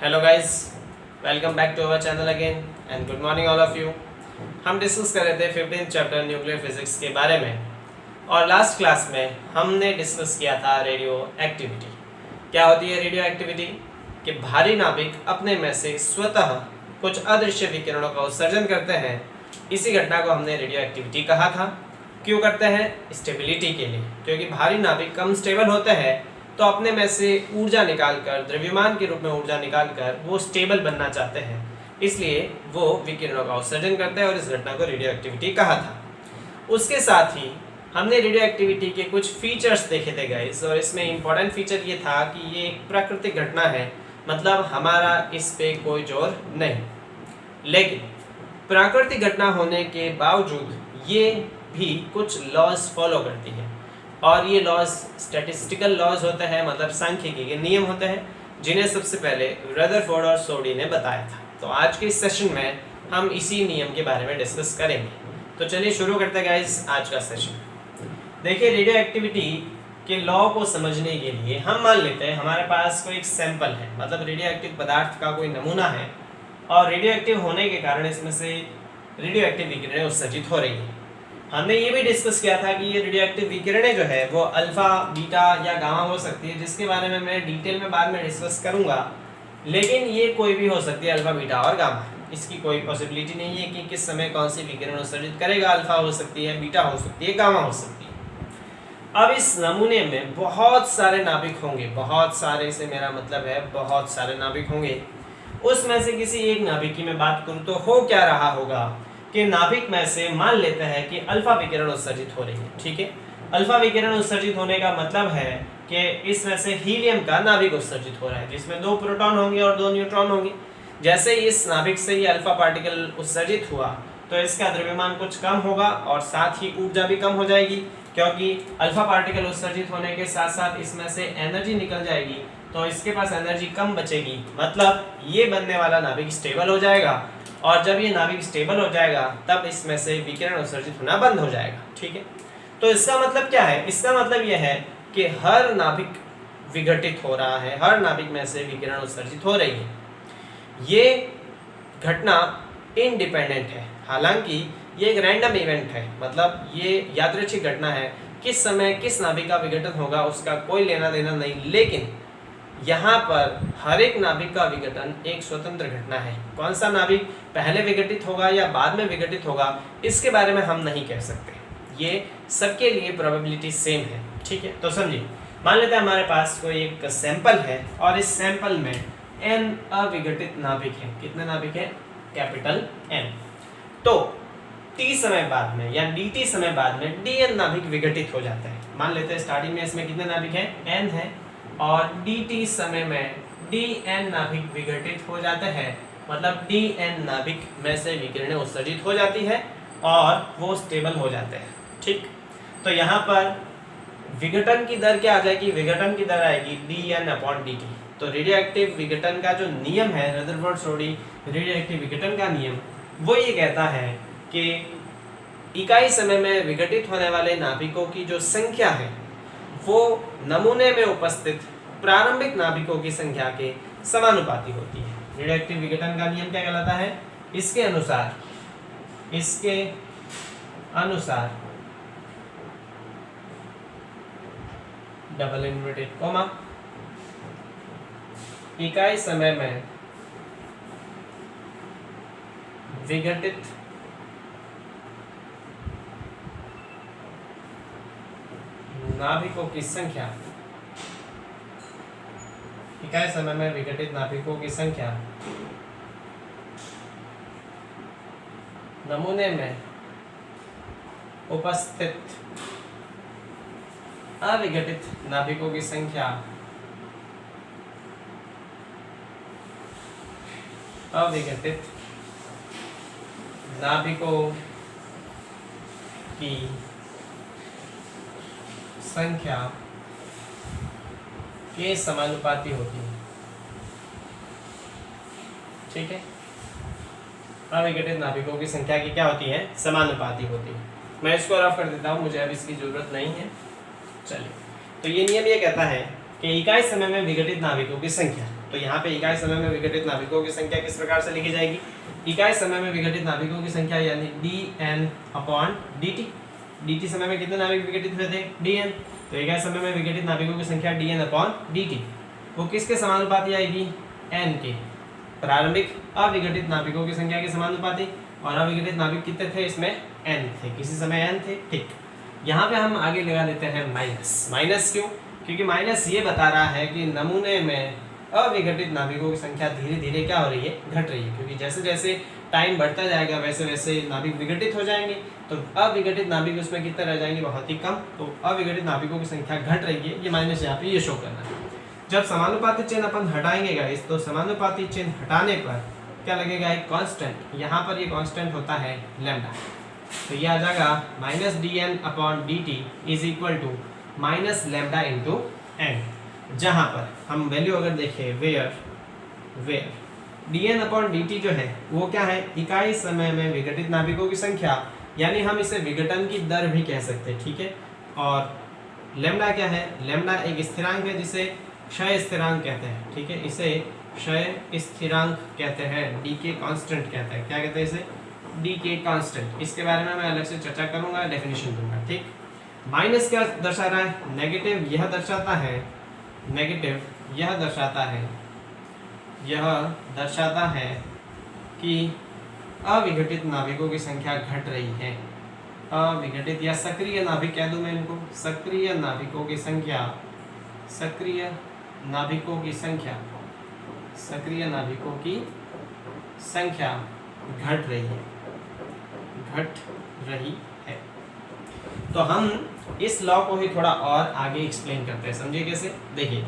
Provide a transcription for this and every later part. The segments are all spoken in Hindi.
Hello guys, welcome back to our channel again and good morning all of you. हम डिस्कस कर रहे थे 15th चैप्टर न्यूक्लियर फिजिक्स के बारे में और लास्ट क्लास में हमने डिस्कस किया था रेडियो एक्टिविटी। क्या होती है रेडियो एक्टिविटी? कि भारी नाभिक अपने में से स्वतः कुछ अदृश्य विकिरणों का उत्सर्जन करते हैं। इसी घटना को हमने रेडियो एक्टिविटी कहा था। क्यों करते हैं? स्टेबिलिटी के लिए, क्योंकि भारी नाभिक कम स्टेबल होते हैं तो अपने में से ऊर्जा निकालकर, द्रव्यमान के रूप में ऊर्जा निकालकर वो स्टेबल बनना चाहते हैं, इसलिए वो विकिरणों का उत्सर्जन करते हैं और इस घटना को रेडियो एक्टिविटी कहा था। उसके साथ ही हमने रेडियो एक्टिविटी के कुछ फीचर्स देखे थे गाइस, और इसमें इंपॉर्टेंट फीचर ये था कि ये एक प्राकृतिक घटना है, मतलब हमारा इस पे कोई जोर नहीं। लेकिन प्राकृतिक घटना होने के बावजूद ये भी कुछ लॉज फॉलो करती है, और ये लॉज स्टैटिस्टिकल लॉज होते हैं, मतलब सांख्यिकी के नियम होते हैं, जिन्हें सबसे पहले रदरफोर्ड और सोडी ने बताया था। तो आज के इस सेशन में हम इसी नियम के बारे में डिस्कस करेंगे। तो चलिए शुरू करते हैं गाइस आज का सेशन। देखिए, रेडियो एक्टिविटी के लॉ को समझने के लिए हम मान लेते हैं हमारे पास कोई एक सैंपल है, मतलब रेडियो एक्टिव पदार्थ का कोई नमूना है, और रेडियो एक्टिव होने के कारण इसमें से रेडियो एक्टिव विकिरणें उत्सर्जित हो रही है। हमने ये भी डिस्कस किया था कि ये रेडियो एक्टिव विकिरणें जो है वो अल्फा, बीटा या गामा हो सकती है, जिसके बारे में मैं डिटेल में बाद में डिस्कस करूंगा। लेकिन ये कोई भी हो सकती है, अल्फा, बीटा और गामा। इसकी कोई पॉसिबिलिटी नहीं है कि किस समय कौन सी विकिरण उत्सर्जित करेगा। अल्फा हो सकती है, बीटा हो सकती है, गामा हो सकती है। अब इस नमूने में बहुत सारे नाभिक होंगे, बहुत सारे से मेरा मतलब है बहुत सारे नाभिक होंगे। उसमें से किसी एक नाभिक की मैं बात करूं तो हो क्या रहा होगा कि नाभिक में से मान लेते हैं कि अल्फा विकिरण उत्सर्जित हो रही है। ठीक है, अल्फा विकिरण उत्सर्जित होने का मतलब है कि इसमें से हीलियम का नाभिक उत्सर्जित हो रहा है, जिसमें 2 प्रोटॉन होंगे और 2 न्यूट्रॉन होंगे। जैसे ही इस नाभिक से ये अल्फा पार्टिकल उत्सर्जित हुआ तो इसका द्रव्यमान कुछ कम होगा और साथ ही ऊर्जा भी कम हो जाएगी, क्योंकि अल्फा पार्टिकल उत्सर्जित होने के साथ साथ इसमें से एनर्जी निकल जाएगी, तो इसके पास एनर्जी कम बचेगी। मतलब ये बनने वाला नाभिक स्टेबल हो जाएगा, और जब ये नाभिक स्टेबल हो जाएगा तब इसमें से विकिरण उत्सर्जित होना बंद हो जाएगा। ठीक है, तो इसका मतलब क्या है? इसका मतलब यह है कि हर नाभिक विघटित हो रहा है, हर नाभिक में से विकिरण उत्सर्जित हो रही है। ये घटना इंडिपेंडेंट है, हालांकि ये एक रैंडम इवेंट है, मतलब ये यादृच्छिक घटना है। किस समय किस नाभिक का विघटन होगा उसका कोई लेना देना नहीं, लेकिन यहाँ पर हर एक नाभिक का विघटन एक स्वतंत्र घटना है। कौन सा नाभिक पहले विघटित होगा या बाद में विघटित होगा, इसके बारे में हम नहीं कह सकते। ये सबके लिए प्रोबेबिलिटी सेम है। ठीक है, तो समझिए, मान लेते हैं हमारे पास कोई एक सैंपल है और इस सैंपल में n अविघटित नाभिक है। कितने नाभिक है? Capital N। तो t समय बाद में या dt समय बाद में dn नाभिक विघटित हो जाता है। मान लेते हैं स्टार्टिंग में इसमें कितने नाभिक है? n है, और dt समय में dn नाभिक विघटित हो जाते हैं, मतलब dn नाभिक में से विकिरणें उत्सर्जित हो जाती है और वो स्टेबल हो जाते हैं। ठीक, तो यहाँ पर विघटन की दर क्या आ जाएगी? विघटन की दर आएगी dn/dt। तो रेडियो एक्टिव विघटन का जो नियम है, रदरफोर्ड सोडी रेडियो एक्टिव विघटन का नियम, वो ये कहता है कि इकाई समय में विघटित होने वाले नाभिकों की जो संख्या है वो नमूने में उपस्थित प्रारंभिक नाभिकों की संख्या के समानुपाती होती है। रेडियो एक्टिव विघटन का नियम क्या कहलाता है? इसके अनुसार डबल इन्वर्टेड कॉमा, इकाई समय में विघटित नाभिकों की संख्या, इकाई समय में विघटित नाभिकों की संख्या नमूने में उपस्थित अविघटित नाभिकों की संख्या अविघटित नाभिकों की संख्या के समानुपाती होती है। ठीक है, अविघटित नाभिकों की संख्या की क्या होती है? समानुपाती होती है। मैं इसको रफ कर देता हूँ, मुझे अब इसकी जरूरत नहीं है। चलिए, तो ये नियम ये कहता है कि इकाई समय में विघटित नाभिकों की संख्या, तो यहाँ पे इकाई समय में विघटित नाभिकों की संख्या किस प्रकार से लिखी जाएगी? इकाई समय में विघटित नाभिकों की संख्या यानी dn/dt। dt समय में कितने नाभिक विघटित हुए थे? dn। तो इकाई समय में विघटित नाभिकों की संख्या dn/dt वो किसके समानुपाती आएगी? n के। प्रारंभिक अविघटित नाभिकों की संख्या के समानुपाती, और अविघटित नाभिक कितने थे इसमें? n थे, किसी समय n थे। ठीक, यहाँ पे हम आगे लगा देते हैं माइनस। माइनस क्यों? क्योंकि माइनस ये बता रहा है कि नमूने में अविघटित नाभिकों की संख्या धीरे धीरे क्या हो रही है? घट रही है, क्योंकि जैसे जैसे टाइम बढ़ता जाएगा वैसे वैसे नाभिक विघटित हो जाएंगे, तो अविघटित नाभिक उसमें कितने रह जाएंगे? बहुत ही कम। तो अविघटित नाभिकों की संख्या घट रही है, ये माइनस यहाँ पे ये शो करना है। जब समानुपाती चिन्ह अपन हटाएंगे गाइस, तो समानुपाती चिन्ह हटाने पर क्या लगेगा? एक कांस्टेंट। यहाँ पर ये कांस्टेंट होता है लैम्डा। तो ये आ जाएगा -dn/dt is equal to minus lambda into n। जहाँ पर हम वैल्यू अगर देखें वेयर dn/dt जो है वो क्या है? इकाई समय में विघटित नाभिकों की संख्या, यानी हम इसे विघटन की दर भी कह सकते हैं। ठीक है, और लैम्डा क्या है? लैम्डा एक स्थिरांक है जिसे क्षय स्थिरांक कहते हैं। ठीक है, इसे क्षय स्थिरांक कहते हैं, डीके कांस्टेंट कहते हैं। क्या कहते हैं इसे? Decay constant. इसके बारे में मैं अलग से चर्चा करूंगा, डेफिनेशन दूंगा। ठीक, माइनस क्या दर्शा रहा है? नेगेटिव। यह दर्शाता है नेगेटिव, यह दर्शाता है कि अविघटित नाभिकों की संख्या घट रही है। अविघटित या सक्रिय नाभिक कह दूं मैं इनको, सक्रिय नाभिकों की संख्या घट रही है। तो हम इस लॉ को ही थोड़ा और आगे एक्सप्लेन करते हैं, समझिए कैसे? देखिए,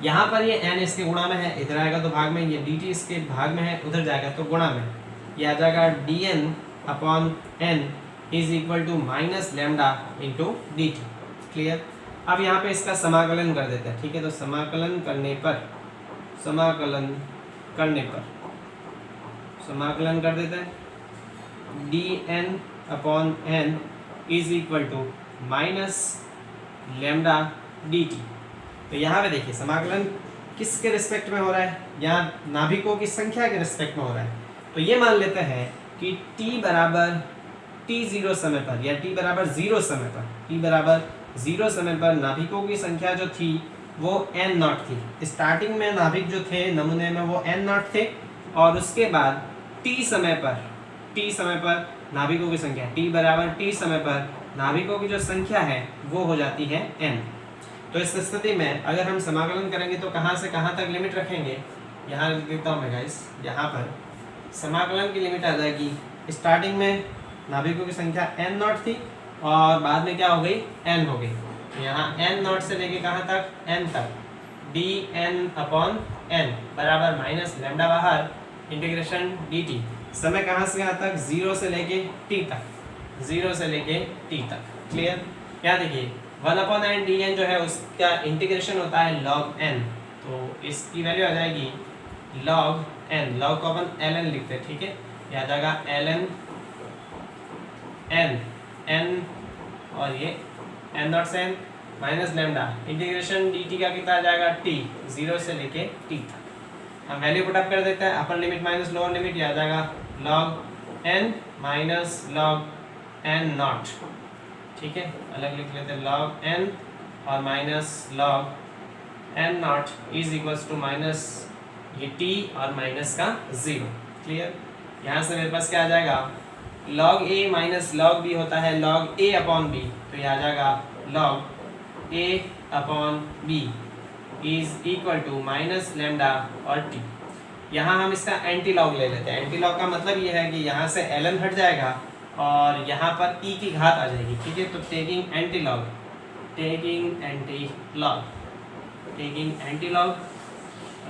यहाँ पर ये n इसके गुणा में है, इधर आएगा तो भाग में, ये dt इसके भाग में है, उधर जाएगा तो गुणा में। ये आ जाएगा dn/n is equal to minus lambda into dt। Clear? अब यहाँ पे इसका समाकलन कर देते हैं। ठीक है, तो समाकलन कर देते हैं। dn/n is equal to minus lambda dt। तो यहाँ पे देखिए समाकलन किसके रिस्पेक्ट में हो रहा है? यहाँ नाभिकों की संख्या के रिस्पेक्ट में हो रहा है। तो ये मान लेते हैं कि t बराबर t0 समय पर, या t बराबर 0 समय पर नाभिकों की संख्या जो थी वो n0 थी। स्टार्टिंग में नाभिक जो थे नमूने में वो n0 थे, और उसके बाद t समय पर नाभिकों की संख्या, t बराबर t समय पर नाभिकों की जो संख्या है वो हो जाती है n। तो इस स्थिति में अगर हम समाकलन करेंगे तो कहाँ से कहाँ तक लिमिट रखेंगे? यहाँ लिख देता हूँ मैं गाइस। यहाँ पर समाकलन की लिमिट आ जाएगी, स्टार्टिंग में नाभिकों की संख्या n0 थी और बाद में क्या हो गई? n हो गई। तो यहाँ n0 से लेके कहाँ तक? n तक। dn/n बराबर माइनस लैम्डा बाहर, इंटीग्रेशन dt। समय कहाँ से कहाँ तक? 0 से लेके t तक। क्लियर? यहाँ देखिए 1/n dn जो है उसका इंटीग्रेशन होता है log n, तो इसकी वैल्यू आ जाएगी log n। log को अपन ln लिखते हैं। ठीक है, यह आ जाएगा ln n और ये n0 से n minus lambda, integration dt का कितना आ जाएगा? t, 0 से लेके t तक। हम वैल्यू पुटअप कर देते हैं, upper limit minus lower limit, यह आ जाएगा log n minus log n0। ठीक है, अलग लिख लेते हैं, log n और माइनस log n0 is equals to minus ये t और माइनस का 0। क्लियर? यहाँ से मेरे पास क्या आ जाएगा? log a minus log b होता है log a/b, तो ये आ जाएगा log a/b is equal to minus lambda और t। यहाँ हम इसका एंटी लॉग ले लेते हैं। एंटी लॉग का मतलब ये है कि यहाँ से ln हट जाएगा और यहाँ पर e की घात आ जाएगी। ठीक है, तो टेकिंग एंटी लॉग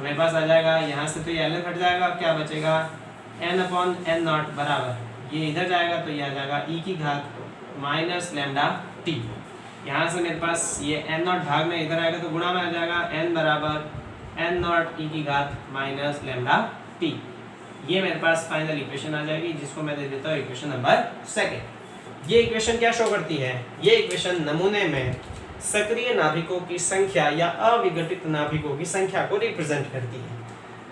मेरे पास आ जाएगा। यहाँ से तो ये ln हट जाएगा, क्या बचेगा? n/n0 बराबर, ये इधर जाएगा तो ये आ जाएगा e की घात माइनस लैम्डा t। यहाँ से मेरे पास ये n0 भाग में इधर आएगा तो गुणा में आ जाएगा, n बराबर n0 e की घात माइनस लैम्डा t। ये मेरे पास फाइनल इक्वेशन आ जाएगी, जिसको मैं दे देता हूँ इक्वेशन नंबर 2। ये इक्वेशन क्या शो करती है? ये इक्वेशन नमूने में सक्रिय नाभिकों की संख्या या अविघटित नाभिकों की संख्या को रिप्रेजेंट करती है।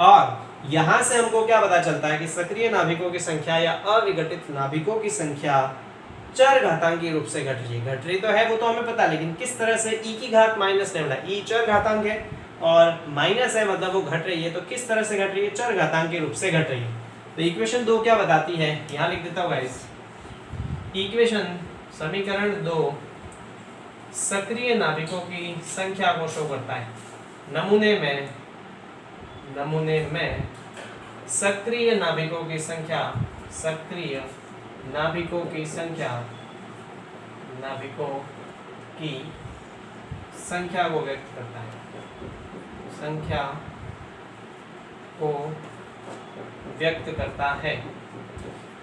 और यहां से हमको क्या पता चलता है कि सक्रिय नाभिकों की संख्या या अविघटित नाभिकों की संख्या चरघातांकी रूप से घट रही तो है, वो तो हमें पता है, लेकिन किस तरह से e की घात माइनस लैम्डा, e चरघातांक है और माइनस है मतलब वो घट रही है, तो किस तरह से घट रही है, चरघातांक के रूप से घट रही है। तो इक्वेशन 2 क्या बताती है, यहाँ लिख देता हूँ गाइस। इक्वेशन समीकरण 2 सक्रिय नाभिकों की संख्या को शो करता है। नमूने में सक्रिय नाभिकों की संख्या, सक्रिय नाभिकों की संख्या को व्यक्त करता है, संख्या को व्यक्त करता है।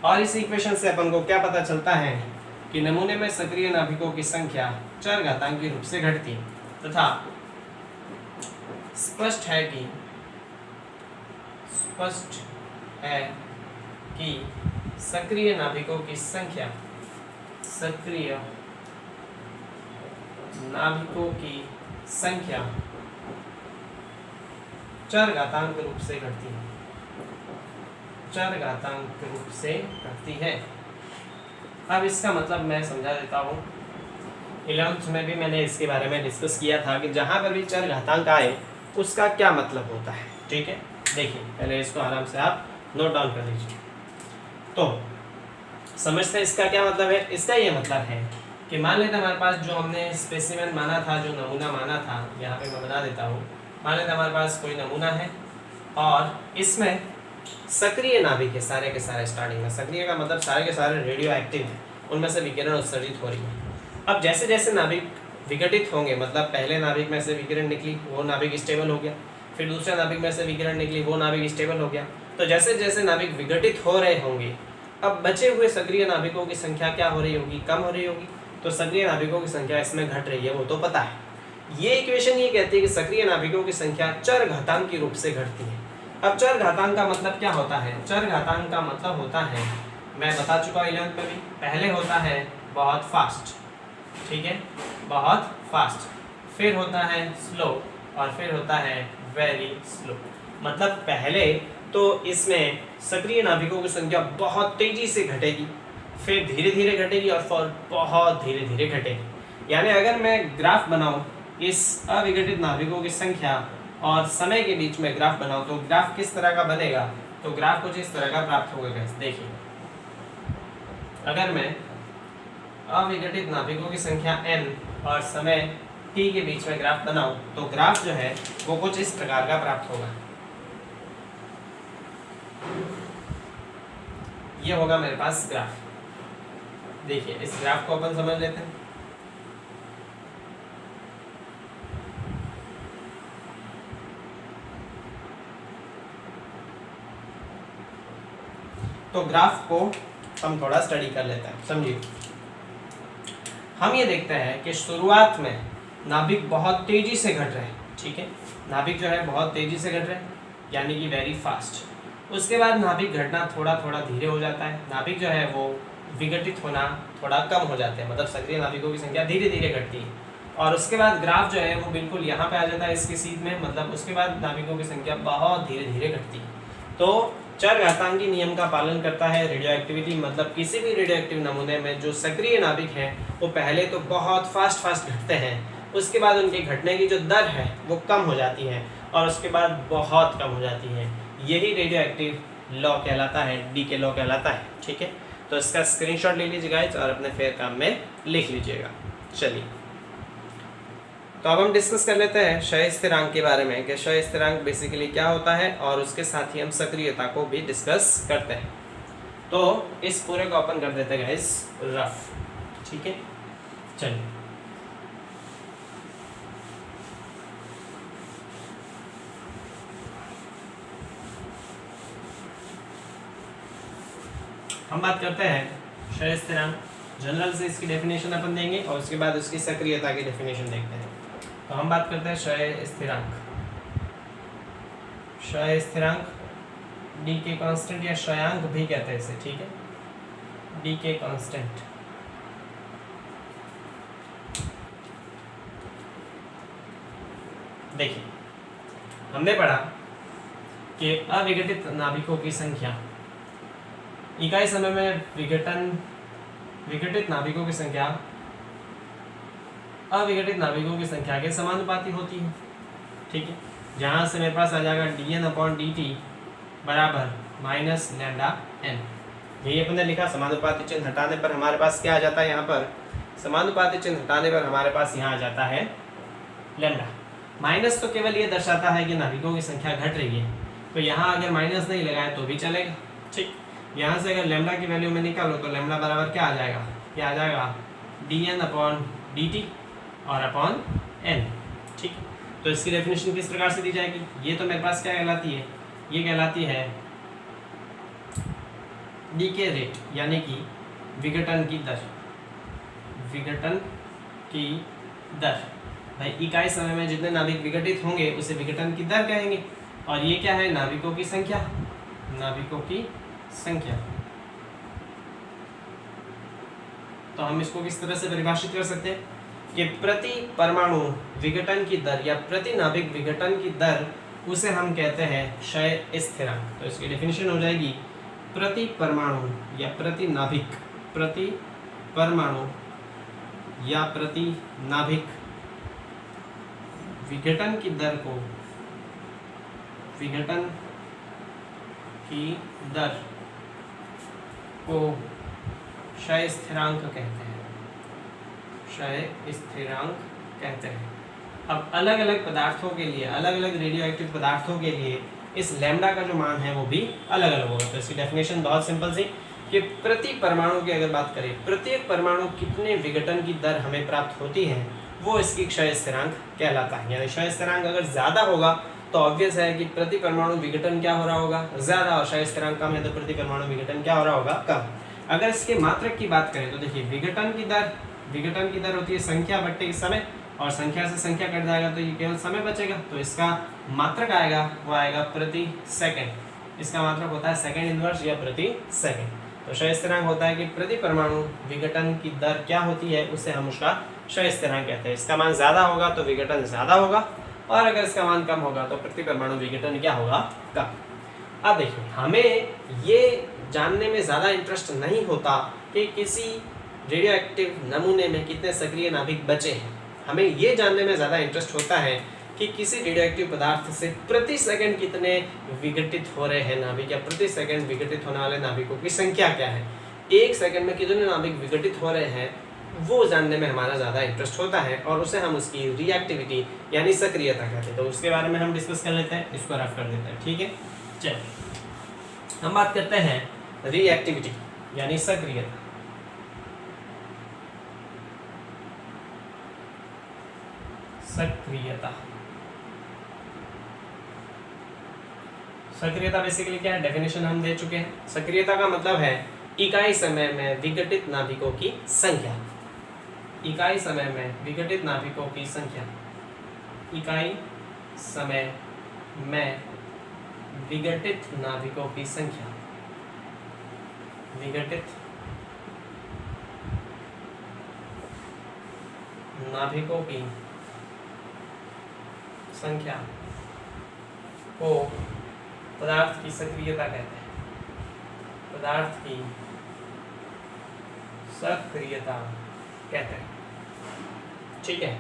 और इस इक्वेशन से अपन को क्या पता चलता है कि नमूने में सक्रिय नाभिकों की संख्या चरघातांकी रूप से घटती है तथा स्पष्ट है कि सक्रिय नाभिकों की संख्या चरघातांक रूप से घटती है। अब इसका मतलब मैं समझा देता हूँ। 11th में भी मैंने इसके बारे में डिस्कस किया था कि जहाँ पर भी चरघातांक आए उसका क्या मतलब होता है। ठीक है, देखिए पहले इसको आराम से आप नोट डाउन कर लीजिए। तो समझते हैं इसका क्या मतलब है। इसका ये मतलब है कि मान लेते हमारे पास जो हमने स्पेसिमेन माना था, जो नमूना माना था, यहाँ पे मैं बना देता हूँ। मान लेते हमारे पास कोई नमूना है और इसमें सक्रिय नाभिक है, सारे के सारे स्टार्टिंग में। सक्रिय का मतलब सारे के सारे रेडियो एक्टिव हैं, उनमें से विकिरण उत्सर्जित हो रही है। अब जैसे जैसे नाभिक विघटित होंगे, मतलब पहले नाभिक में से विकिरण निकली, वो नाभिक स्टेबल हो गया, फिर दूसरे नाभिक में से विकिरण निकली, वो नाभिक स्टेबल हो गया। तो जैसे जैसे नाभिक विघटित हो रहे होंगे, अब बचे हुए सक्रिय नाभिकों की संख्या क्या हो रही होगी, कम हो रही होगी। तो सक्रिय नाभिकों की संख्या इसमें घट रही है, वो तो पता है। ये इक्वेशन ये कहती है कि सक्रिय नाभिकों की संख्या चरघातांक के रूप से घटती है। अब चरघातांक का मतलब क्या होता है, चरघातांक का मतलब होता है, मैं बता चुका हूँ 11th में भी, पहले होता है बहुत फास्ट, ठीक है, बहुत फास्ट, फिर होता है स्लो और फिर होता है वेरी स्लो। मतलब पहले तो इसमें सक्रिय नाभिकों की संख्या बहुत तेजी से घटेगी, फिर धीरे धीरे घटेगी और फिर बहुत धीरे धीरे घटेगी। यानी अगर मैं ग्राफ बनाऊं इस अविघटित नाभिकों की संख्या और समय के बीच में ग्राफ बनाऊं तो ग्राफ किस तरह का बनेगा, तो ग्राफ कुछ इस तरह का प्राप्त होगा। देखिए, अगर मैं अविघटित नाभिकों की संख्या n और समय t के बीच में ग्राफ बनाऊं तो ग्राफ जो है वो कुछ इस प्रकार का प्राप्त होगा। ये होगा मेरे पास ग्राफ। देखिए, इस ग्राफ को अपन समझ लेते हैं। तो ग्राफ को हम थोड़ा स्टडी कर लेते हैं, समझिए। हम ये देखते हैं कि शुरुआत में नाभिक बहुत तेजी से घट रहे हैं, ठीक है, नाभिक जो है बहुत तेजी से घट रहे हैं, यानी कि वेरी फास्ट। उसके बाद नाभिक घटना थोड़ा थोड़ा धीरे हो जाता है, नाभिक जो है वो विघटित होना थोड़ा कम हो जाते हैं, मतलब सक्रिय नाभिकों की संख्या धीरे धीरे घटती है। और उसके बाद ग्राफ जो है वो बिल्कुल यहाँ पे आ जाता है इसकी सीध में, मतलब उसके बाद नाभिकों की संख्या बहुत धीरे धीरे घटती है। तो चरघातांकी नियम का पालन करता है रेडियो एक्टिविटी, मतलब किसी भी रेडियो एक्टिव नमूने में जो सक्रिय नाभिक हैं वो पहले तो बहुत फास्ट घटते हैं, उसके बाद उनके घटने की जो दर है वो कम हो जाती है और उसके बाद बहुत कम हो जाती है। यही रेडियो एक्टिव लॉ कहलाता है, डी के लॉ कहलाता है, ठीक है। तो इसका स्क्रीनशॉट ले लीजिएगा और अपने फेयर काम में लिख लीजिएगा। चलिए, तो अब हम डिस्कस कर लेते हैं क्षय स्थिरांक के बारे में कि क्षय स्थिरांक बेसिकली क्या होता है, और उसके साथ ही हम सक्रियता को भी डिस्कस करते हैं। तो इस पूरे को अपन कर देते हैं गाइस रफ, ठीक है। चलिए, हम बात करते हैं क्षय स्थिरांक। जनरल से इसकी डेफिनेशन अपन देंगे और उसके बाद उसकी सक्रियता की डेफिनेशन देखते हैं। तो हम बात करते हैं क्षय स्थिरांक। क्षय स्थिरांक डी के कांस्टेंट या क्षयांक भी कहते हैं इसे, ठीक है, डी के कांस्टेंट। देखिए हमने पढ़ा कि अविघटित नाभिकों की संख्या इकाई समय में विघटित नाभिकों की संख्या अविघटित नाभिकों की संख्या के समानुपाती होती है। ठीक है, जहां से मेरे पास आ जाएगा dn/dt बराबर माइनस लैम्डा n। यही अपन ने लिखा, समानुपाती चिन्ह हटाने पर हमारे पास क्या आ जाता है, यहाँ पर समानुपाती चिन्ह हटाने पर हमारे पास यहाँ आ जाता है लैम्डा। माइनस तो केवल ये दर्शाता है कि नाभिकों की संख्या घट रही है, तो यहाँ अगर माइनस नहीं लगाए तो भी चलेगा। ठीक, यहाँ से अगर लैम्डा की वैल्यू में निकालो तो लैम्डा बराबर क्या आ जाएगा, क्या आ जाएगा dn/dt और अपॉन n। ठीक, तो इसकी डेफिनेशन किस प्रकार से दी जाएगी, ये तो मेरे पास क्या कहलाती है, ये कहलाती है डीके रेट, यानी कि विघटन की दर। विघटन की दर भाई इकाई समय में जितने नाभिक विघटित होंगे उसे विघटन की दर कहेंगे, और ये क्या है, नाभिकों की संख्या। नाभिकों की संख्या, तो हम इसको किस तरह से परिभाषित कर सकते हैं कि प्रति परमाणु विघटन की दर या प्रति नाभिक विघटन की दर, उसे हम कहते हैं क्षय स्थिरांक। तो इसकी डेफिनेशन हो जाएगी प्रति परमाणु या प्रति नाभिक, प्रति परमाणु या प्रति नाभिक विघटन की दर को, विघटन की दर को क्षय स्थिरांक कहते हैं। क्षय स्थिरांक कहते हैं। अब अलग अलग पदार्थों के लिए, अलग अलग रेडियो एक्टिव पदार्थों के लिए इस लैम्डा का जो मान है वो भी अलग अलग होगा। तो इसकी डेफिनेशन बहुत सिंपल सी कि प्रति परमाणु की अगर बात करें, प्रत्येक परमाणु कितने विघटन की दर हमें प्राप्त होती है, वो इसकी क्षय स्थिरांक कहलाता है। यानी क्षय स्थिरांक अगर ज़्यादा होगा तो ऑब्वियस है कि प्रति परमाणु विघटन क्या हो रहा होगा, ज़्यादा, और क्षय स्थिरांक कम है तो प्रति परमाणु विघटन क्या हो रहा होगा, कम। अगर इसके मात्रक की बात करें तो देखिए विघटन की दर होती है संख्या बट्टे समय, और संख्या से संख्या कट जाएगा तो ये केवल समय बचेगा, तो इसका मात्रक आएगा वो आएगा प्रति सेकंड। इसका मात्रक होता है सेकंड इनवर्स या प्रति सेकंड। तो क्षय स्थिरांक होता है कि प्रति परमाणु विघटन की दर क्या होती है, उससे हम उसका क्षय स्थिरांक कहते हैं। इसका मान ज़्यादा होगा तो विघटन ज़्यादा होगा, और अगर इसका मान कम होगा तो प्रति परमाणु विघटन क्या होगा, कम। अब देखिए हमें ये जानने में ज़्यादा इंटरेस्ट नहीं होता कि किसी रेडियो एक्टिव नमूने में कितने सक्रिय नाभिक बचे हैं, हमें ये जानने में ज़्यादा इंटरेस्ट होता है कि किसी रेडियो एक्टिव पदार्थ से प्रति सेकंड कितने विघटित हो रहे हैं नाभिक, या प्रति सेकंड विघटित होने वाले नाभिकों की संख्या क्या है, एक सेकंड में कितने नाभिक विघटित हो रहे हैं, वो जानने में हमारा ज़्यादा इंटरेस्ट होता है, और उसे हम उसकी रिएक्टिविटी यानी सक्रियता कहते हैं। तो उसके बारे में हम डिस्कस कर लेते हैं, इसको रफ कर देते हैं। ठीक है, चलिए हम बात करते हैं रिएक्टिविटी यानी सक्रियता। सक्रियता बेसिकली क्या है, डेफिनेशन हम दे चुके हैं। सक्रियता का मतलब है इकाई समय में विघटित नाभिकों की संख्या। इकाई समय में विघटित नाभिकों की संख्या। इकाई समय में विघटित नाभिकों की संख्या। विघटित नाभिकों की संख्या को पदार्थ की सक्रियता कहते हैं। पदार्थ की सक्रियता कहते हैं। ठीक है,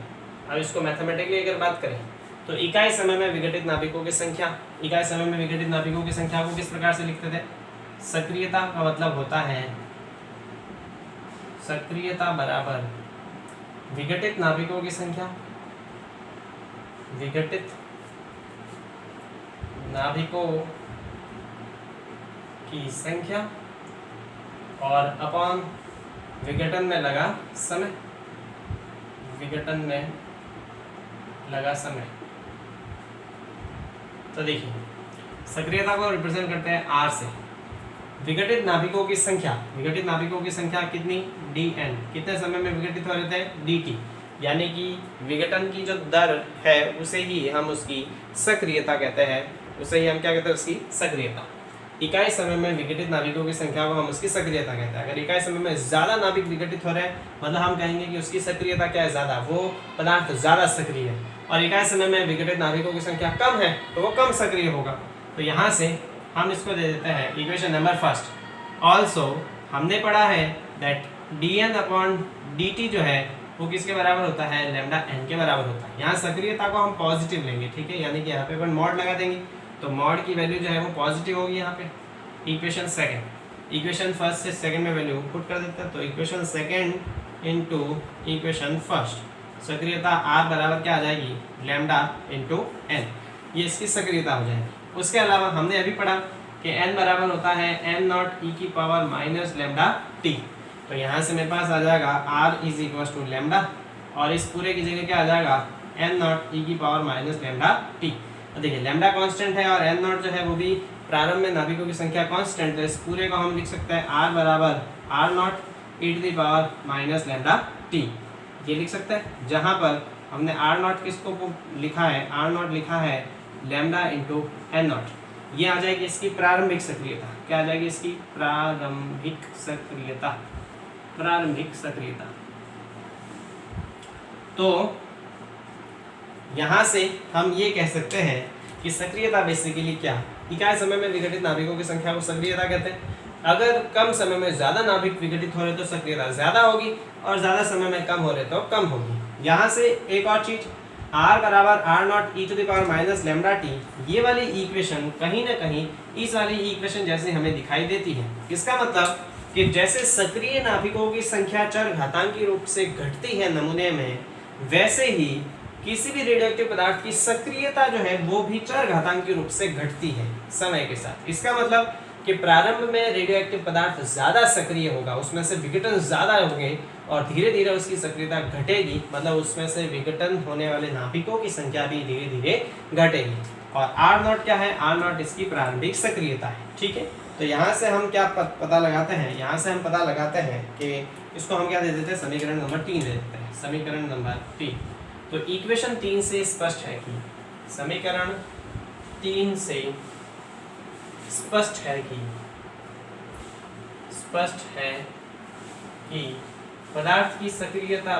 अब इसको मैथमेटिकली अगर बात करें तो इकाई समय में विघटित नाभिकों की संख्या, इकाई समय में विघटित नाभिकों की संख्या को किस प्रकार से लिखते थे, सक्रियता का मतलब होता है सक्रियता बराबर विघटित नाभिकों की संख्या, विघटित नाभिकों की संख्या और अपॉन विघटन में लगा समय। विघटन में लगा समय। तो देखिए सक्रियता को रिप्रेजेंट करते हैं आर से। विघटित नाभिकों की संख्या, विघटित नाभिकों की संख्या कितनी, dn, कितने समय में विघटित हो रहे थे, dt, यानी कि विघटन की जो दर है उसे ही हम उसकी सक्रियता कहते हैं, उसे ही हम क्या कहते हैं, उसकी सक्रियता। इकाई समय में विघटित नाभिकों की संख्या को हम उसकी सक्रियता कहते हैं। अगर इकाई समय में ज़्यादा नाभिक विघटित हो रहे हैं मतलब हम कहेंगे कि उसकी सक्रियता क्या है, ज़्यादा, वो पदार्थ ज़्यादा सक्रिय है। और इकाई समय में विघटित नाभिकों की संख्या कम है तो वो कम सक्रिय होगा। तो यहाँ से हम इसको दे देते हैं इक्वेशन नंबर फर्स्ट। ऑल्सो हमने पढ़ा है दैट dN/dt जो है वो किसके बराबर होता है, लैम्डा n के बराबर होता है। यहाँ सक्रियता को हम पॉजिटिव लेंगे, ठीक है, यानी कि यहाँ पे अपन मॉड लगा देंगे तो मॉड की वैल्यू जो है वो पॉजिटिव होगी यहाँ पे। इक्वेशन सेकंड, इक्वेशन फर्स्ट से सेकंड में वैल्यू पुट कर देते हैं तो equation second into equation first, सक्रियता R बराबर क्या आ जाएगी, लैम्डा इनटू n, ये इसकी सक्रियता हो जाएगी। उसके अलावा हमने अभी पढ़ा कि n बराबर होता है n0 लैम्डा t, तो यहाँ से मेरे पास आ जाएगा R is equal to lambda और इस पूरे की जगह क्या आ जाएगा n0 लैम्डा t। देखिए लैम्डा कांस्टेंट है और n0 जो है वो भी प्रारंभ में नाभिकों की संख्या कांस्टेंट है। इस पूरे को हम लिख सकते हैं R बराबर R0 लैम्डा t, ये लिख सकते हैं, जहाँ पर हमने R0 किसको लिखा है, R0 लिखा है लैम्डा इंटू n0। ये आ जाएगी इसकी प्रारंभिक सक्रियता, क्या आ जाएगी इसकी प्रारंभिक सक्रियता, प्रारंभिक सक्रियता। तो यहाँ से हम ये कह सकते हैं कि सक्रियता बेसिकली क्या, इकाई समय में विघटित नाभिकों की संख्या को सक्रियता कहते हैं। अगर कम समय में ज़्यादा नाभिक विघटित हो रहे तो सक्रियता ज़्यादा होगी और ज़्यादा समय में कम हो रहे तो कम होगी। यहाँ से एक और चीज़, R बराबर R0 लैम्डा t, ये वाली इक्वेशन कहीं ना कहीं इस वाली इक्वेशन जैसे हमें दिखाई देती है। इसका मतलब कि जैसे सक्रिय नाभिकों की संख्या चरघातांकी रूप से घटती है नमूने में, वैसे ही किसी भी रेडियोएक्टिव पदार्थ की सक्रियता जो है वो भी चरघातांकी रूप से घटती है समय के साथ। इसका मतलब कि प्रारंभ में रेडियोएक्टिव पदार्थ ज़्यादा सक्रिय होगा, उसमें से विघटन ज़्यादा होंगे और धीरे धीरे उसकी सक्रियता घटेगी, मतलब उसमें से विघटन होने वाले नाभिकों की संख्या भी धीरे धीरे घटेगी। और R0 क्या है, R0 इसकी प्रारंभिक सक्रियता है, ठीक है। तो यहाँ से हम क्या पता लगाते हैं, यहाँ से हम पता लगाते हैं कि इसको हम क्या दे देते हैं, समीकरण नंबर 3 दे देते हैं, समीकरण नंबर 3। तो इक्वेशन 3 से स्पष्ट है कि, समीकरण 3 से स्पष्ट है कि पदार्थ की सक्रियता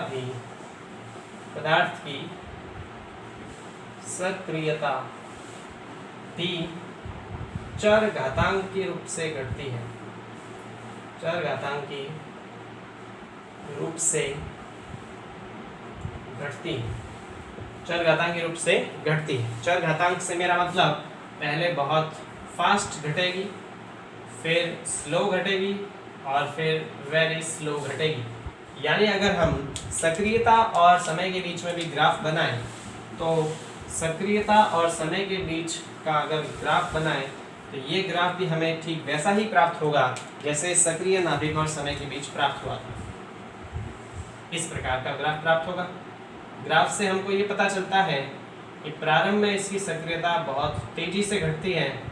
भी चरघातांकी रूप से घटती है, चरघातांकी रूप से घटती है। चरघातांक से मेरा मतलब पहले बहुत फास्ट घटेगी, फिर स्लो घटेगी और फिर वेरी स्लो घटेगी। यानी अगर हम सक्रियता और समय के बीच में भी ग्राफ बनाएं तो सक्रियता और समय के बीच का अगर ग्राफ बनाएं तो ये ग्राफ भी हमें ठीक वैसा ही प्राप्त होगा जैसे सक्रिय नाभिक और समय के बीच प्राप्त हुआ था। इस प्रकार का ग्राफ प्राप्त होगा। ग्राफ से हमको ये पता चलता है कि प्रारंभ में इसकी सक्रियता बहुत तेजी से घटती है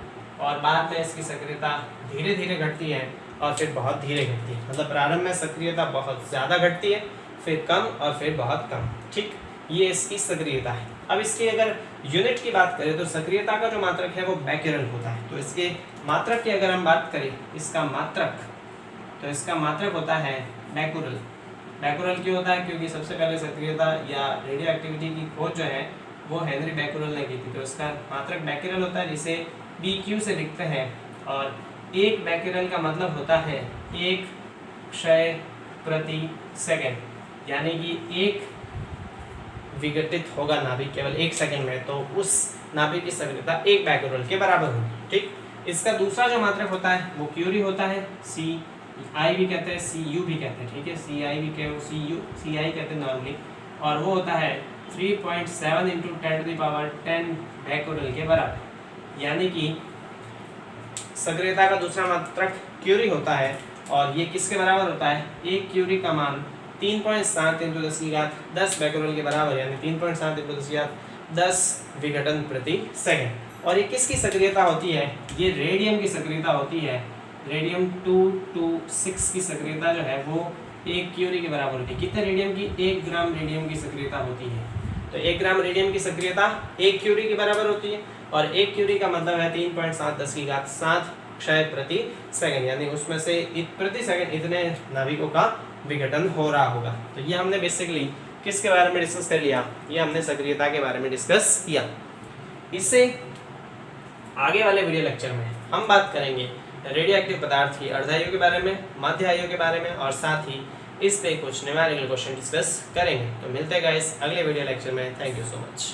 और बाद में इसकी सक्रियता धीरे धीरे घटती है और फिर बहुत धीरे घटती है। मतलब प्रारंभ में सक्रियता बहुत ज़्यादा घटती है, फिर कम और फिर बहुत कम, ठीक, ये इसकी सक्रियता है। अब इसकी अगर यूनिट की बात करें तो सक्रियता का जो मात्रक है वो बैक्यूरल होता है। तो इसके मात्रक की अगर हम बात करें, इसका मात्रक, तो इसका मात्रक होता है बैक्यूरल। बैक्यूरल क्यों होता है? क्योंकि सबसे पहले सक्रियता या रेडियो एक्टिविटी की खोज जो है वो हेनरी बैक्यूरल ने की थी। तो इसका मात्रक बैक्यूरल होता है, जिसे BQ से लिखते हैं। और एक बैक्यूरल का मतलब होता है एक क्षय प्रति सेकंड, यानी कि एक विघटित होगा नाभिक केवल 1 सेकंड में, तो उस नाभिक की सक्रियता 1 बैक्यूरल के बराबर होगी, ठीक। इसका दूसरा जो मात्रक होता है वो क्यूरी होता है, CI भी कहते हैं, CU भी कहते हैं, ठीक है, CI भी कहते हैं, CI कहते हैं नॉर्मली, और वो होता है 3.7 × 10⁻10 बैक्यूरल के बराबर। यानी कि सक्रियता का दूसरा मात्रक क्यूरी होता है और ये किसके बराबर होता है? एक क्यूरी का मान 3.7 × 10 बैक्यूरल के बराबर, यानी 3.7 × 10 विघटन प्रति सेकंड। और ये किसकी सक्रियता होती है? ये रेडियम की सक्रियता होती है। रेडियम 226 की सक्रियता जो है वो 1 क्यूरी के बराबर होती है। कितने रेडियम की? 1 ग्राम रेडियम की सक्रियता होती है। तो 1 ग्राम रेडियम की सक्रियता 1 क्यूरी के बराबर होती है और 1 क्यूरी का मतलब है 3.7 × 10⁻7 क्षय प्रति सेकंड, यानी उसमें से प्रति सेकंड इतने नाभिकों का विघटन हो रहा होगा। तो ये हमने बेसिकली किसके बारे में डिस्कस कर लिया, ये हमने सक्रियता के बारे में डिस्कस किया। इससे आगे वाले वीडियो लेक्चर में हम बात करेंगे रेडियो एक्टिव पदार्थ की अर्धायु के बारे में, मध्य आयु के बारे में, और साथ ही इस पे कुछ न्यूमेरिकल क्वेश्चन डिस्कस करेंगे। तो मिलते हैं गाइस अगले वीडियो लेक्चर में। Thank you so much.